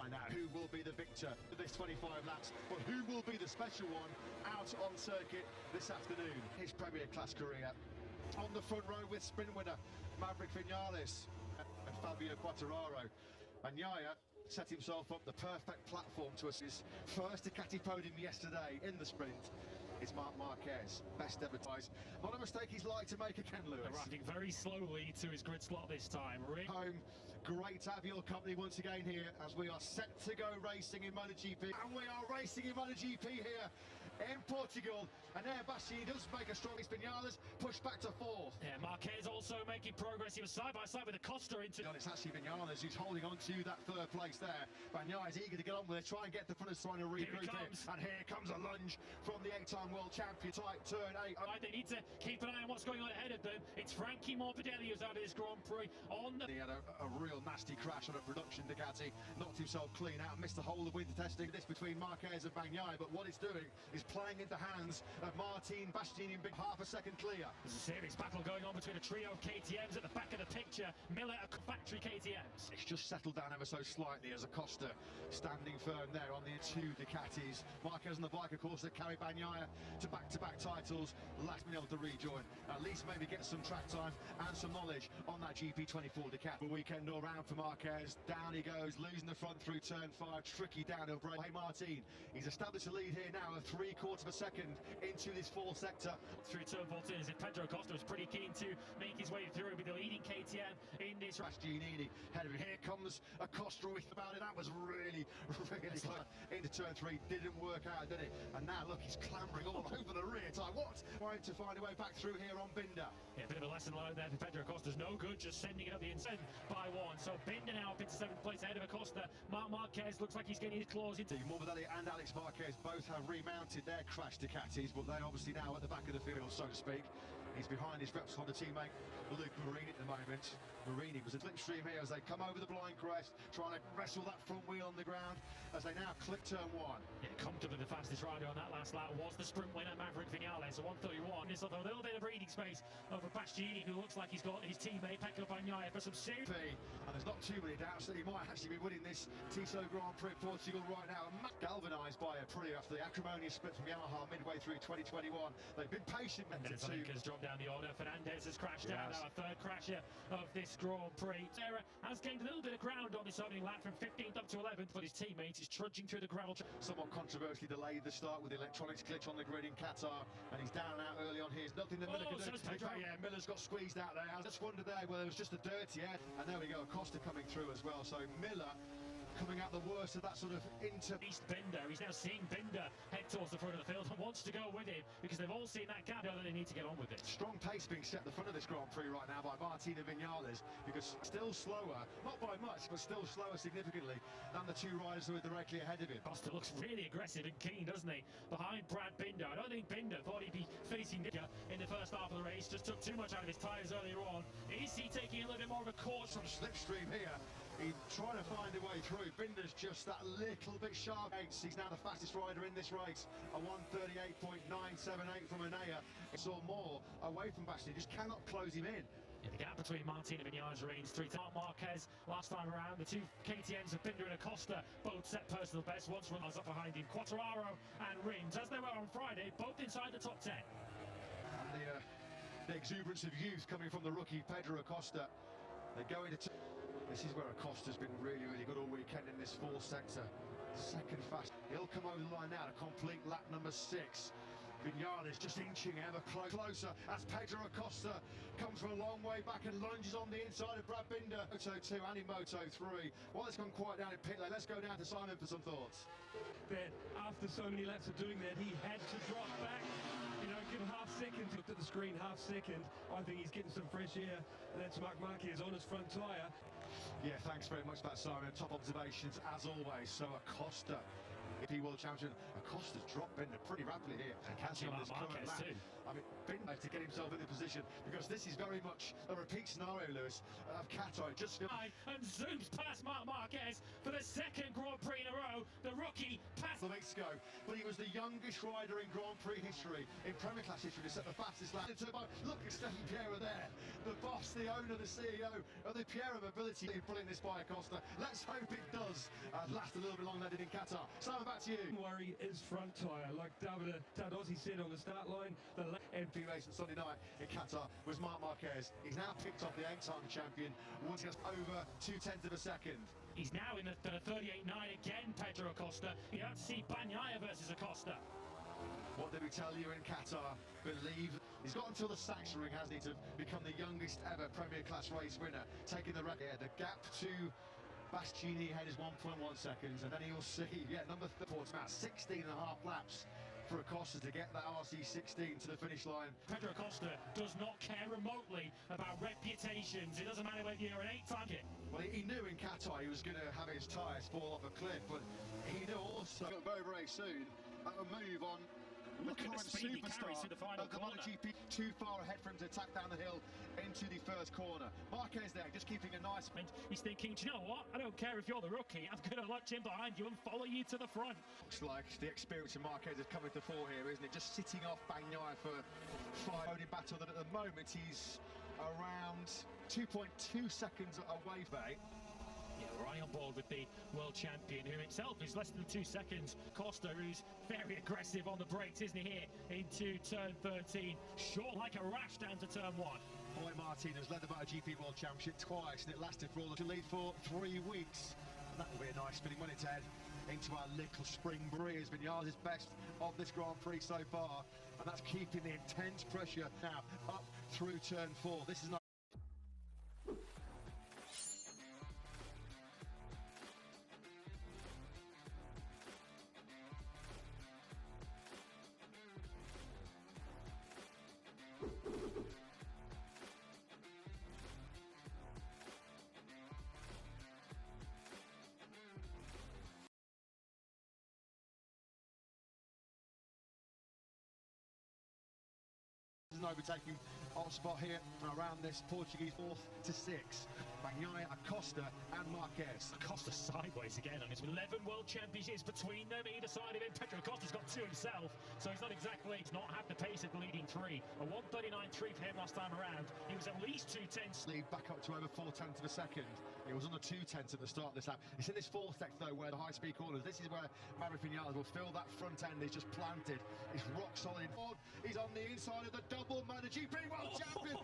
find out who will be the victor of this 25 laps, but who will be the special one out on circuit this afternoon. His Premier Class career on the front row with sprint winner Maverick Vinales and Fabio Quartararo. Bagnaia set himself up the perfect platform to his first Ducati podium yesterday in the sprint. It's Márquez, best ever ties. Not a mistake he's like to make again, Lewis. Arriving very slowly to his grid slot this time. Home, great to have your company once again here as we are set to go racing in MotoGP. And we are racing in MotoGP here in Portugal. And there Bastianini does make a strong Vinales, pushed back to fourth. Yeah, Márquez also making progress. He was side by side with Acosta into... It's actually Vinales who's holding on to that third place there. Bagnaia is eager to get on with it, try and get the front of trying to regroup it. And here comes a lunge from the 8-time world champion. Tight turn 8. They need to keep an eye on what's going on ahead of them. It's Frankie Morbidelli who's out of this Grand Prix on the... He had a real nasty crash on a production Ducati, knocked himself clean out, missed the whole of winter testing. This between Márquez and Bagnaia, but what it's doing is playing into hands of Martin Bastianini, big half a second clear. There's a serious battle going on between a trio of KTMs at the back of the picture. Miller, a factory KTMs. It's just settled down ever so slightly as Acosta standing firm there on the two Ducatis. Márquez on the bike, of course, that carry Bagnaia to back-to-back titles. Last minute able to rejoin, at least maybe get some track time and some knowledge on that GP24 Ducati. The weekend all round for Márquez. Down he goes, losing the front through turn 5. Tricky downhill break. Hey Martin, he's established a lead here now of 3/4 of a second into this fourth sector. Through turn 14, as if Pedro Acosta was pretty keen to make his way through with the leading KTM in this. Bastianini head of it. Here comes Acosta with about it. That was really close into turn 3. Didn't work out, did it? And now look, he's clambering all over the rear tire. What? Trying to find a way back through here on Binder. Yeah, a bit of a lesson learned there for Pedro Acosta's no good, just sending it up the inside by 1. So Binder now up into 7th place ahead of Acosta. Márquez looks like he's getting his claws into. Morbidelli and Alex Márquez both have remounted their crashed Ducatis, but they're obviously now at the back of the field, so to speak. He's behind his Reps Honda teammate Luke Marini at the moment. Marini was a slipstream here as they come over the blind crest, trying to wrestle that front wheel on the ground as they now clip turn 1. Yeah, comfortably the fastest rider on that last lap was the sprint winner Maverick Vinales, a 1:31. This other little bit of breathing space over Bastianini, who looks like he's got his teammate Pecco Bagnaia for some serious. And there's not too many doubts that he might actually be winning this Tissot Grand Prix Portugal right now. Galvanised by a pretty after the acrimonious split from Yamaha midway through 2021. They've been patient. And then has dropped down the order. Fernandez has crashed out now, a third crasher of this Grand Prix. Sarah has gained a little bit of ground on this opening lap from 15th up to 11th, but his teammate is trudging through the gravel. Somewhat controversially delayed the start with the electronics glitch on the grid in Qatar, and he's down and out early on here. There's nothing that Miller can do. Yeah, Miller's got squeezed out there. I just wondered there whether it was just a dirty head. And there we go, Acosta coming through as well. So Miller coming out the worst of that sort of East Binder. He's now seeing Binder head towards the front of the field and wants to go with him because they've all seen that gap. Know that they need to get on with it. Strong pace being set at the front of this Grand Prix right now by Martin Vinales, because still slower, not by much, but still slower significantly than the two riders who are directly ahead of him. Costa looks really aggressive and keen, doesn't he? Behind Brad Binder. I don't think Binder thought he'd be facing Nicker in the first half of the race. Just took too much out of his tyres earlier on. Is he taking a little bit more of a course? Some slipstream here. He's trying to find a way through. Binder's just that little bit sharp. He's now the fastest rider in this race. A 1:38.978 from Bagnaia. It's all more away from Bastianini. Just cannot close him in. Yeah, the gap between Martin and Vinales remains 3 times. Márquez last time around. The two KTMs of Binder and Acosta both set personal best. Once runners up behind him. Quartararo and Rins, as they were on Friday, both inside the top 10. And the exuberance of youth coming from the rookie Pedro Acosta. They go into. This is where Acosta's been really good all weekend in this fourth sector. Second fast. He'll come over the line now to complete lap number 6. Vinales just inching ever closer as Pedro Acosta comes from a long way back and lunges on the inside of Brad Binder. Moto 2 and in Moto 3. Well, it's gone quite down in pit lane. Let's go down to Simon for some thoughts. But after so many laps of doing that, he had to drop back. You know, give a half second. Looked at the screen, half second. I think he's getting some fresh air. That's Marc Márquez on his front tyre. Yeah, thanks very much for that, Simon. Top observations as always. So Acosta, GP World Champion, Acosta's dropped Binder pretty rapidly here. And catching on this current lap. I mean, Binder to get himself in the position, because this is very much a repeat scenario, Lewis, of Cato just and zooms past Marc Márquez for the second Grand Prix in a row. The rookie passed the weeks ago, but he was the youngest rider in Grand Prix history, in Premier Class history, to set the fastest lap. Look at Stefan Piera there, the boss, the owner, the CEO of the Piera Mobility. Brilliant this by Acosta. Let's hope it does. does last a little bit longer than in Qatar. Simon, back to you. Worry is front tyre, like David Tadozzi said on the start line. The MP race on Sunday night in Qatar was Márquez. He's now picked off the 8-time champion once he gets over 0.2 of a second. He's now in the 38.9 again, Pedro Acosta. You have to see Bagnaia versus Acosta. What did we tell you in Qatar? Believe he's got until the sanction ring, hasn't he, to become the youngest ever Premier Class race winner, taking the record. Yeah, the gap to Bastianini ahead is 1.1 seconds, and then you'll see, number 4, it's about 16 and a half laps for Acosta to get that RC16 to the finish line. Pedro Acosta does not care remotely about reputations. It doesn't matter whether you're an 8-time kid. Well, he knew in Qatar he was going to have his tyres fall off a cliff, but he knew also very, very soon that would move on. Look at the speed he carries to the final corner. MotoGP too far ahead for him to attack down the hill into the first corner. Márquez there, just keeping a nice... He's thinking, do you know what? I don't care if you're the rookie. I'm going to lunge in behind you and follow you to the front. Looks like the experience of Márquez is coming to fore here, isn't it? Just sitting off Bagnaia for 5 in battle. That at the moment he's around 2.2 seconds away from it. Yeah, right on board with the world champion, who himself is less than 2 seconds. Costa, who's very aggressive on the brakes, isn't he, here into turn 13. Short like a rash down to turn 1. Boy, Martin has led the MotoGP World Championship twice, and it lasted for all the lead for 3 weeks. And that will be a nice spinning when it's head into our little spring breeze. Vinales' best of this Grand Prix so far, and that's keeping the intense pressure now up through turn 4. This is not... an overtaking hot spot here around this Portuguese 4th to 6th. Bagnaia, Acosta and Márquez. Acosta sideways again, and it's 11 world championships between them either side of him. Pedro Acosta's got 2 himself, so he's not had the pace of the leading 3. A 1:39.3 for him last time around. He was at least 2/10. Lead back up to over 0.4 of a second. It was on the 2/10 at the start of this lap. It's in this 4th sector though, where the high-speed corners. This is where Maverick Vinales will feel that front end is just planted. It's rock solid. He's on the inside of the double MotoGP world champion.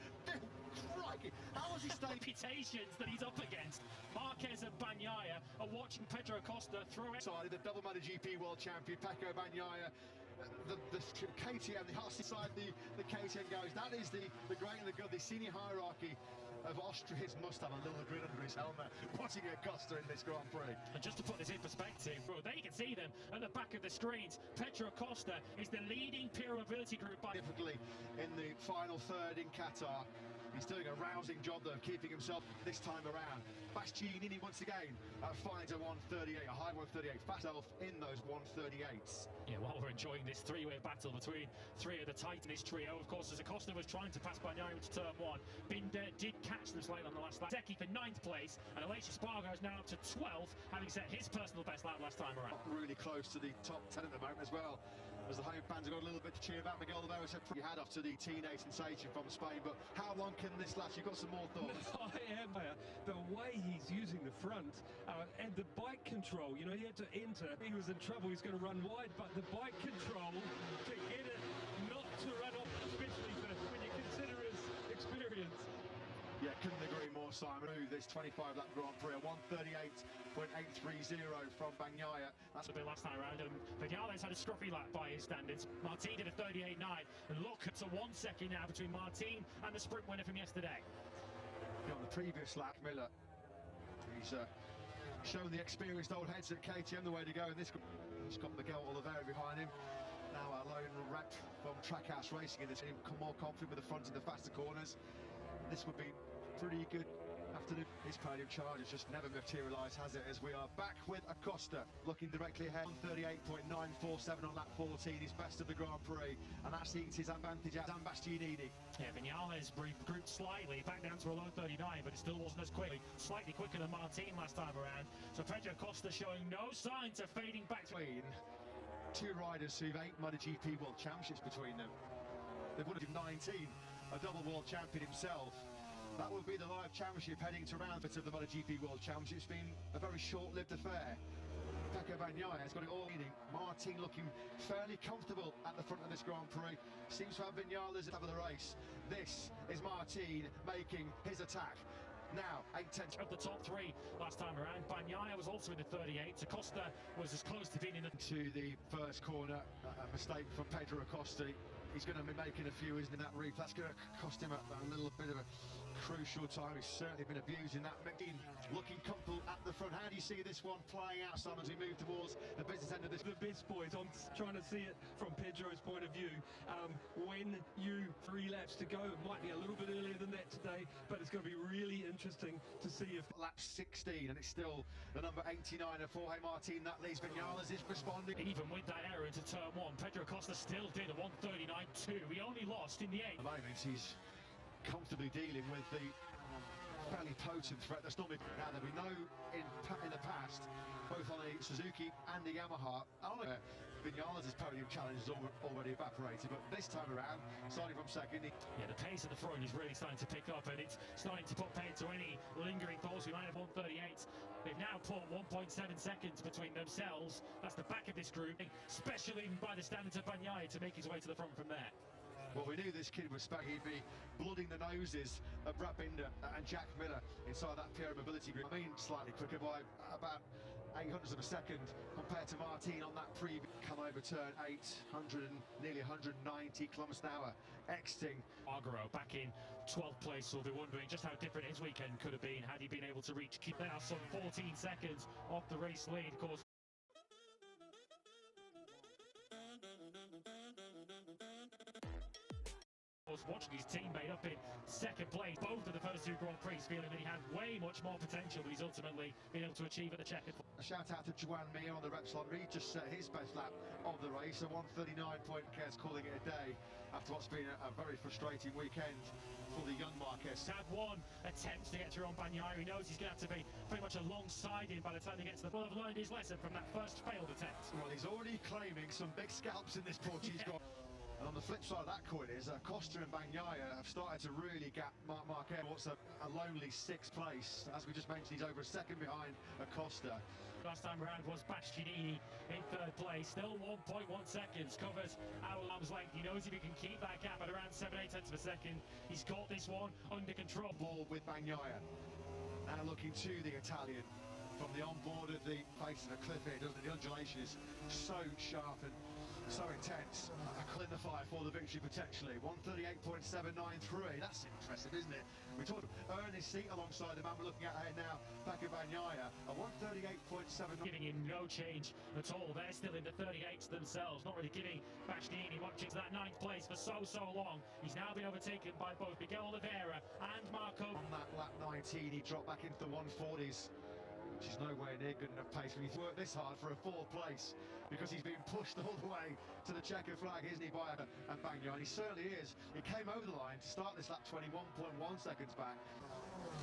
Crikey, how has he stayed? Reputations that he's up against. Márquez and Bagnaia are watching Pedro Acosta through it. Side of the double MotoGP world champion, Pecco Bagnaia. The KTM, the RC side, the KTM goes. That is the great and the good, the senior hierarchy of Austria's must have a little grin under his helmet watching Acosta in this Grand Prix. And just to put this in perspective, there you can see them at the back of the screens. Pedro Acosta is the leading peer mobility group by... Significantly in the final third in Qatar. He's doing a rousing job though, keeping himself this time around. Bastianini once again finds a 1:38, a high 1:38, fast elf in those 1:38s. Yeah, while we're enjoying this 3-way battle between 3 of the Titans trio, of course, as Acosta was trying to pass Bagnaia into turn 1, Binder did catch them slightly on the last lap. Zeki for 9th place, and Aleix Espargaro is now up to 12th, having set his personal best lap last time around. Really close to the top 10 at the moment as well, as the home fans have got a little bit to cheer about. Miguel Oliveira said you had off to the teenage sensation from Spain, but how long can this last? You've got some more thoughts. The way he's using the front and the bike control, you know, he had to enter, he was in trouble, he's going to run wide, but the bike control to get it not to run off, especially when you consider his experience. Yeah, couldn't agree more, Simon. This 25-lap Grand Prix, a 1:38.830 from Bagnaia. That's a bit last time around, and Vinales had a scruffy lap by his standards. Martin did a 38.9, and look, it's a 1 second now between Martin and the sprint winner from yesterday. On the previous lap, Miller, he's shown the experienced old heads at KTM the way to go, and this he's got Miguel Oliveira behind him. Now a lone rep from Trackhouse Racing in this team, more confident with the front in the faster corners. This would be pretty good after his podium charge has just never materialised, has it? As we are back with Acosta, looking directly ahead. 1:38.947 on lap 14, his best of the Grand Prix, and that's his advantage at Bastianini. Yeah, Vinales grouped slightly, back down to a low 39, but it still wasn't as quickly. Slightly quicker than Martin last time around. So Pedro Acosta showing no signs of fading back. Between 2 riders who've 8 MotoGP World Championships between them. They've won 19, a double world champion himself. That will be the live championship heading to round bit of the MotoGP World Championship. It's been a very short-lived affair. Bagnaia has got it all meaning. Martin looking fairly comfortable at the front of this Grand Prix. Seems to have Vinales at the top of the race. This is Martin making his attack. Now, 8-10 of the top three last time around. Bagnaia was also in the 38. Acosta was as close to being in the... To the first corner, a mistake from Pedro Acosta. He's going to be making a few, isn't it, that reef? That's going to cost him a little bit of a crucial time. He's certainly been abusing that. McGinn looking comfortable at the front. How do you see this one playing out, Simon, as we move towards the business end of this? The best, boys. I'm trying to see it from Pedro's point of view. When you 3 laps to go, it might be a little bit earlier than that today, but it's going to be really interesting to see if... Lap 16, and it's still the number 89 of Jorge Martin. That leaves Vinales is responding. Even with that error into turn 1, Pedro Acosta still did a 1:39.2. He only lost in the 8th. At the moment, he's comfortably dealing with the fairly potent threat that's normally... Now, that we know in the past, both on a Suzuki and the Yamaha, Vinales' podium challenge has already evaporated, but this time around, starting from second... Yeah, the pace at the front is really starting to pick up, and it's starting to put paid to any lingering thoughts. We might have 1:38. They've now put 1.7 seconds between themselves. That's the back of this group, especially by the standards of Bagnaia, to make his way to the front from there. Well, we knew this kid was spec. He'd be blooding the noses of Brad Binder and Jack Miller inside that Pierre mobility group. I mean, slightly quicker by about 0.08 of a second compared to Martin on that previous. Come over turn 800, nearly 190 kilometers an hour, exiting. Argaro back in 12th place. We'll be wondering just how different his weekend could have been had he been able to reach now some 14 seconds off the race lead. Of course, watching his teammate up in second place, both of the first 2 Grand Prix, feeling that he had way much more potential, but he's ultimately been able to achieve at the checkered. A shout out to Juan Mir on the Repsol. He just set his best lap of the race, a 1:39 point. Márquez calling it a day after what's been a very frustrating weekend for the young Márquez. Had one attempt to get through on Bagnaia. He knows he's going to have to be pretty much alongside him by the time he gets to the... Well, have learned his lesson from that first failed attempt. Well, he's already claiming some big scalps in this Portuguese got. And on the flip side of that coin is Acosta and Bagnaia have started to really gap Márquez. What's a lonely 6th place. As we just mentioned, he's over a second behind Acosta. Last time around was Bastianini in 3rd place. Still 1.1 seconds. Covers our arm's length. He knows if he can keep that gap at around 7/8 of a second, he's got this one under control. Ball with Bagnaia. Now looking to the Italian. From the onboard of the face of a cliff here, doesn't it? The undulation is so sharp and so intense. A clean the fire for the victory potentially. 1:38.793. That's impressive, isn't it? We talked earn his seat alongside the man we're looking at here now, Bagnaia. A 1:38.7. Giving him no change at all. They're still in the 38s themselves, not really giving Bastianini much into that 9th place for so long. He's now been overtaken by both Miguel Oliveira and Marco. On that lap 19, he dropped back into the 140s. Which is nowhere near good enough pace when he's worked this hard for a 4th place, because he's been pushed all the way to the checkered flag, isn't he, by Bagnaia? And he certainly is. He came over the line to start this lap 21.1 seconds back.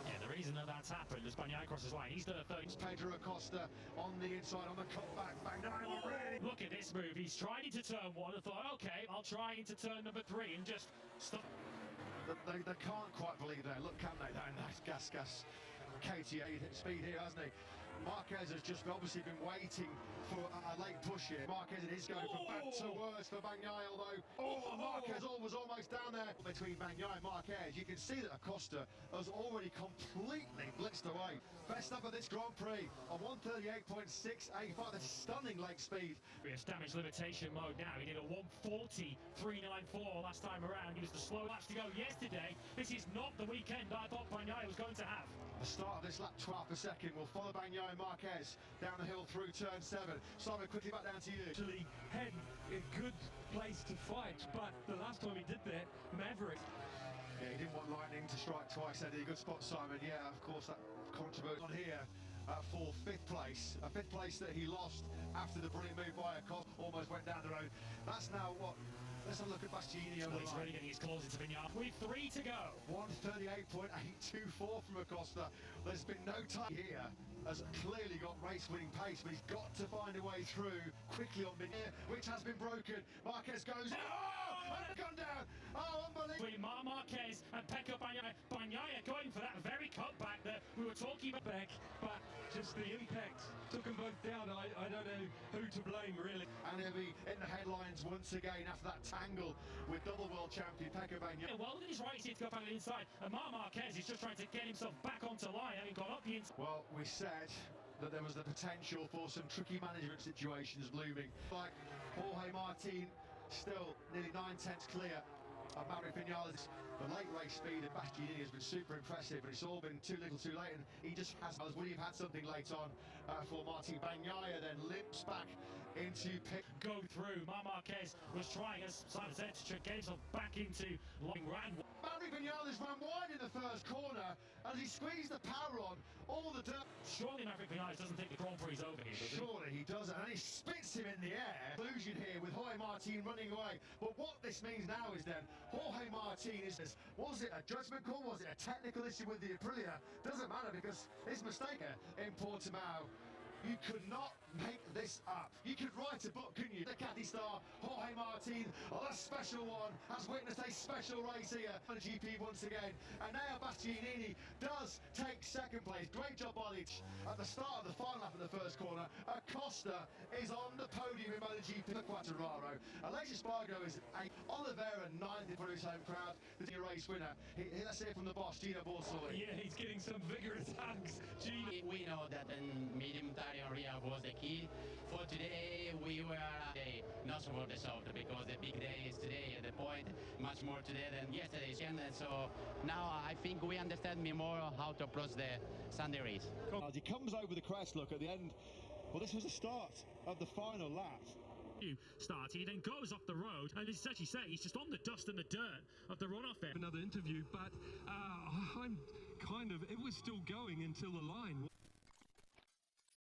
Yeah, the reason that that's happened is Bagnaia crosses line. He's done a 30. Pedro Acosta on the inside on the cutback. Bagnaia really... Look at this move. He's tried into turn 1 and thought, okay, I'll try into turn number 3 and just stop. They can't quite believe that. Look, can they? That nice gas. KTA speed here, hasn't he? Márquez has just obviously been waiting for a late push here. Márquez is going from bad to worse for Bagnaia, although Márquez was almost down there. Between Bagnaia and Márquez, you can see that Acosta has already completely blitzed away. Best up of this Grand Prix on 1:38.685. That's stunning leg speed. It's damage limitation mode now. He did a 1:40.394 last time around. He was the slow laps to go yesterday. This is not the weekend I thought Bagnaia was going to have. The start of this lap 12 per second will follow Bagnaia and Márquez down the hill through turn 7. Simon, quickly back down to you. Actually had a good place to fight, but the last time he did that, Maverick. Yeah, he didn't want lightning to strike twice. That did a good spot, Simon. Yeah, of course, that controversy on here for 5th place. A 5th place that he lost after the brilliant move by Acosta. Almost went down the road. That's now what... Let's have a look at Bastianini over the He's line. really getting his claws into Bagnaia. With 3 to go. 1:38.824 from Acosta. There's been no time here. Has clearly got race-winning pace, but he's got to find a way through quickly on Bagnaia, which has been broken. Márquez goes... Oh! and it's gone down. Oh, unbelievable. Between Márquez and Bagnaia going for that very cutback that we were talking about. Back, but just the impact took them both down. I don't know who to blame, really. And he'll be in the headlines once again after that tangle with double world champion Bagnaia. Well, he's right here to go back on the inside, and Márquez is just trying to get himself back onto line, having gone up the inside. Well, we said that there was the potential for some tricky management situations looming. Like Jorge Martin still nearly 9/10 clear of Maverick Vinales. The late race speed of Bagnaia has been super impressive, but it's all been too little too late, and he just has. Would he have had something late on for Martin? Bagnaia then limps back into pit. Go through. Márquez was trying, as Simon said, to get himself back into long run. Maverick Vinales ran wide in the first corner as he squeezed the power on all the dirt. Surely Maverick Vinales doesn't think the Grand Prix is over here, does he? Surely he doesn't, and he spits him in the air. Illusion here with Jorge Martin running away. But what this means now is then Jorge Martin is. Was it a judgment call? Was it a technical issue with the Aprilia? Doesn't matter, because his mistake in Portimao. You could not make this up. You could write a book, couldn't you? The Caddy star, Jorge Martin, a special one, has witnessed a special race here on the GP once again. And now Bastianini does take second place. Great job by Leach at the start of the final lap of the first corner. Acosta is on the podium in MotoGP for Quartararo. Aleix Espargo is 8th. Oliveira 9th in front of his home crowd. The race winner. Let's hear from the boss, Gino Borsoli. Yeah, he's getting some vigorous hugs. We know that in medium tire area was the key. For today, we were not so soft because the big day is today. At the point, much more today than yesterday. And so now I think we understand more how to approach the Sunday race. As he comes over the crest, look at the end. Well, this was the start of the final lap. Start. He then goes off the road, and as you say, he's just on the dust and the dirt of the runoff there. Another interview, but I'm kind of, it was still going until the line.